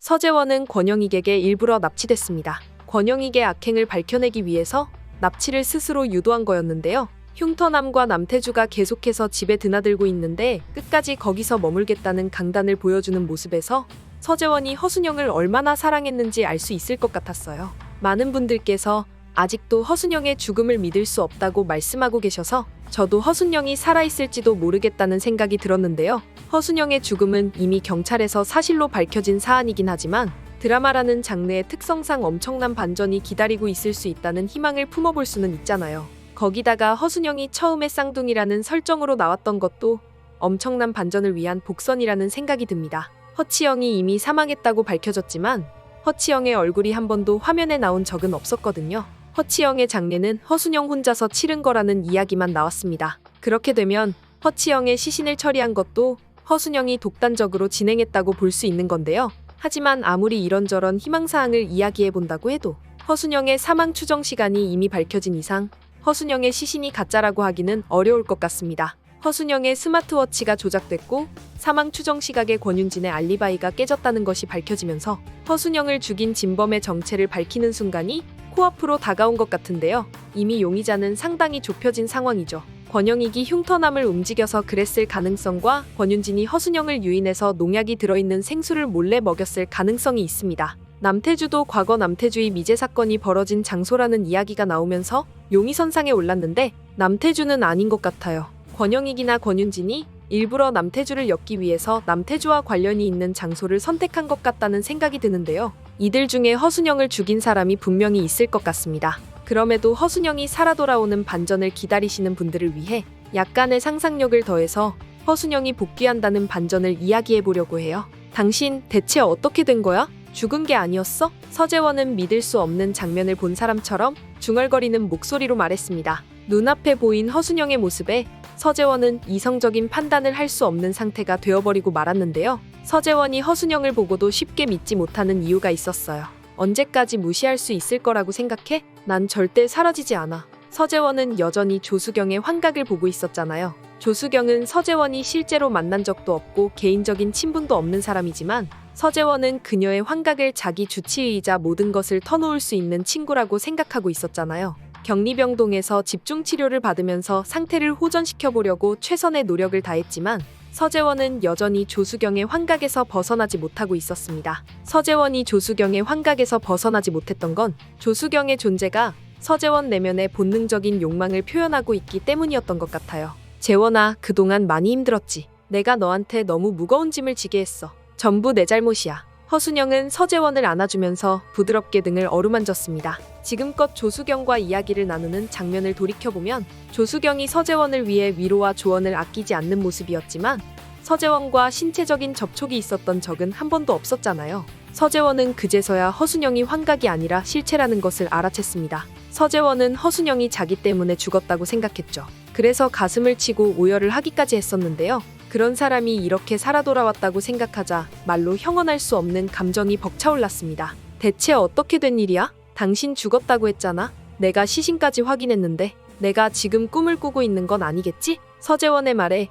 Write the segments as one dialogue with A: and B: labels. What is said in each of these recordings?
A: 서재원은 권영익에게 일부러 납치됐습니다. 권영익의 악행을 밝혀내기 위해서 납치를 스스로 유도한 거였는데요. 흉터남과 남태주가 계속해서 집에 드나들고 있는데 끝까지 거기서 머물겠다는 강단을 보여주는 모습에서 서재원이 허순영을 얼마나 사랑했는지 알 수 있을 것 같았어요. 많은 분들께서 아직도 허순영의 죽음을 믿을 수 없다고 말씀하고 계셔서 저도 허순영이 살아있을지도 모르겠다는 생각이 들었는데요. 허순영의 죽음은 이미 경찰에서 사실로 밝혀진 사안이긴 하지만 드라마라는 장르의 특성상 엄청난 반전이 기다리고 있을 수 있다는 희망을 품어볼 수는 있잖아요. 거기다가 허순영이 처음에 쌍둥이라는 설정으로 나왔던 것도 엄청난 반전을 위한 복선이라는 생각이 듭니다. 허치영이 이미 사망했다고 밝혀졌지만 허치영의 얼굴이 한 번도 화면에 나온 적은 없었거든요. 허치영의 장례는 허순영 혼자서 치른 거라는 이야기만 나왔습니다. 그렇게 되면 허치영의 시신을 처리한 것도 허순영이 독단적으로 진행했다고 볼 수 있는 건데요. 하지만 아무리 이런저런 희망사항을 이야기해본다고 해도 허순영의 사망 추정 시간이 이미 밝혀진 이상 허순영의 시신이 가짜라고 하기는 어려울 것 같습니다. 허순영의 스마트워치가 조작됐고 사망 추정 시각의 권윤진의 알리바이가 깨졌다는 것이 밝혀지면서 허순영을 죽인 진범의 정체를 밝히는 순간이 코앞으로 다가온 것 같은데요. 이미 용의자는 상당히 좁혀진 상황이죠. 권영익이 흉터남을 움직여서 그랬을 가능성과 권윤진이 허순영을 유인해서 농약이 들어있는 생수를 몰래 먹였을 가능성이 있습니다. 남태주도 과거 남태주의 미제 사건이 벌어진 장소라는 이야기가 나오면서 용의선상에 올랐는데 남태주는 아닌 것 같아요. 권영익이나 권윤진이 일부러 남태주를 엮기 위해서 남태주와 관련이 있는 장소를 선택한 것 같다는 생각이 드는데요. 이들 중에 허순영을 죽인 사람이 분명히 있을 것 같습니다. 그럼에도 허순영이 살아 돌아오는 반전을 기다리시는 분들을 위해 약간의 상상력을 더해서 허순영이 복귀한다는 반전을 이야기해보려고 해요. 당신 대체 어떻게 된 거야? 죽은 게 아니었어? 서재원은 믿을 수 없는 장면을 본 사람처럼 중얼거리는 목소리로 말했습니다. 눈앞에 보인 허순영의 모습에 서재원은 이성적인 판단을 할 수 없는 상태가 되어버리고 말았는데요. 서재원이 허순영을 보고도 쉽게 믿지 못하는 이유가 있었어요. 언제까지 무시할 수 있을 거라고 생각해? 난 절대 사라지지 않아. 서재원은 여전히 조수경의 환각을 보고 있었잖아요. 조수경은 서재원이 실제로 만난 적도 없고 개인적인 친분도 없는 사람이지만 서재원은 그녀의 환각을 자기 주치의이자 모든 것을 터놓을 수 있는 친구라고 생각하고 있었잖아요. 격리병동에서 집중치료를 받으면서 상태를 호전시켜보려고 최선의 노력을 다했지만 서재원은 여전히 조수경의 환각에서 벗어나지 못하고 있었습니다. 서재원이 조수경의 환각에서 벗어나지 못했던 건 조수경의 존재가 서재원 내면의 본능적인 욕망을 표현하고 있기 때문이었던 것 같아요. 재원아, 그동안 많이 힘들었지. 내가 너한테 너무 무거운 짐을 지게 했어. 전부 내 잘못이야. 허순영은 서재원을 안아주면서 부드럽게 등을 어루만졌습니다. 지금껏 조수경과 이야기를 나누는 장면을 돌이켜보면 조수경이 서재원을 위해 위로와 조언을 아끼지 않는 모습이었지만 서재원과 신체적인 접촉이 있었던 적은 한 번도 없었잖아요. 서재원은 그제서야 허순영이 환각이 아니라 실체라는 것을 알아챘습니다. 서재원은 허순영이 자기 때문에 죽었다고 생각했죠. 그래서 가슴을 치고 오열을 하기까지 했었는데요. 그런 사람이 이렇게 살아 돌아왔다고 생각하자 말로 형언할 수 없는 감정이 벅차올랐습니다. 대체 어떻게 된 일이야? 당신 죽었다고 했잖아. 내가 시신까지 확인했는데 내가 지금 꿈을 꾸고 있는 건 아니겠지? 서재원의 말에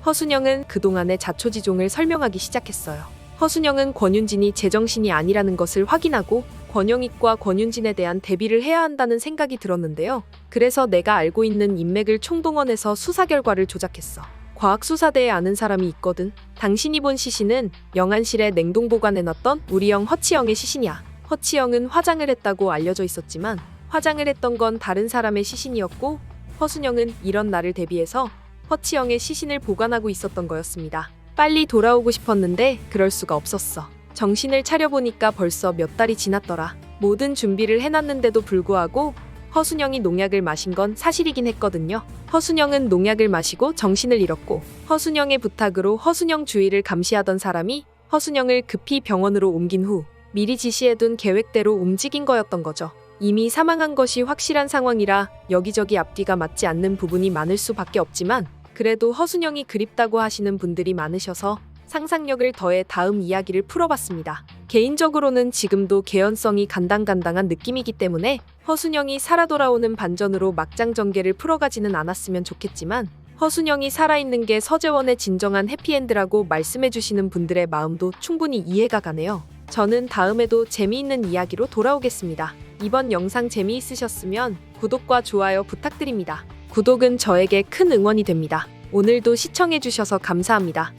A: 허순영은 그동안의 자초지종을 설명하기 시작했어요. 허순영은 권윤진이 제정신이 아니라는 것을 확인하고 권영익과 권윤진에 대한 대비를 해야 한다는 생각이 들었는데요. 그래서 내가 알고 있는 인맥을 총동원해서 수사 결과를 조작했어. 과학수사대에 아는 사람이 있거든. 당신이 본 시신은 영안실에 냉동 보관해놨던 우리 형 허치영의 시신이야. 허치영은 화장을 했다고 알려져 있었지만 화장을 했던 건 다른 사람의 시신이었고 허순영은 이런 날을 대비해서 허치영의 시신을 보관하고 있었던 거였습니다. 빨리 돌아오고 싶었는데 그럴 수가 없었어. 정신을 차려보니까 벌써 몇 달이 지났더라. 모든 준비를 해놨는데도 불구하고 허순영이 농약을 마신 건 사실이긴 했거든요. 허순영은 농약을 마시고 정신을 잃었고 허순영의 부탁으로 허순영 주위를 감시하던 사람이 허순영을 급히 병원으로 옮긴 후 미리 지시해둔 계획대로 움직인 거였던 거죠. 이미 사망한 것이 확실한 상황이라 여기저기 앞뒤가 맞지 않는 부분이 많을 수밖에 없지만 그래도 허순영이 그립다고 하시는 분들이 많으셔서 상상력을 더해 다음 이야기를 풀어봤습니다. 개인적으로는 지금도 개연성이 간당간당한 느낌이기 때문에 허순영이 살아 돌아오는 반전으로 막장 전개를 풀어가지는 않았으면 좋겠지만 허순영이 살아있는 게 서재원의 진정한 해피엔드라고 말씀해주시는 분들의 마음도 충분히 이해가 가네요. 저는 다음에도 재미있는 이야기로 돌아오겠습니다. 이번 영상 재미있으셨으면 구독과 좋아요 부탁드립니다. 구독은 저에게 큰 응원이 됩니다. 오늘도 시청해주셔서 감사합니다.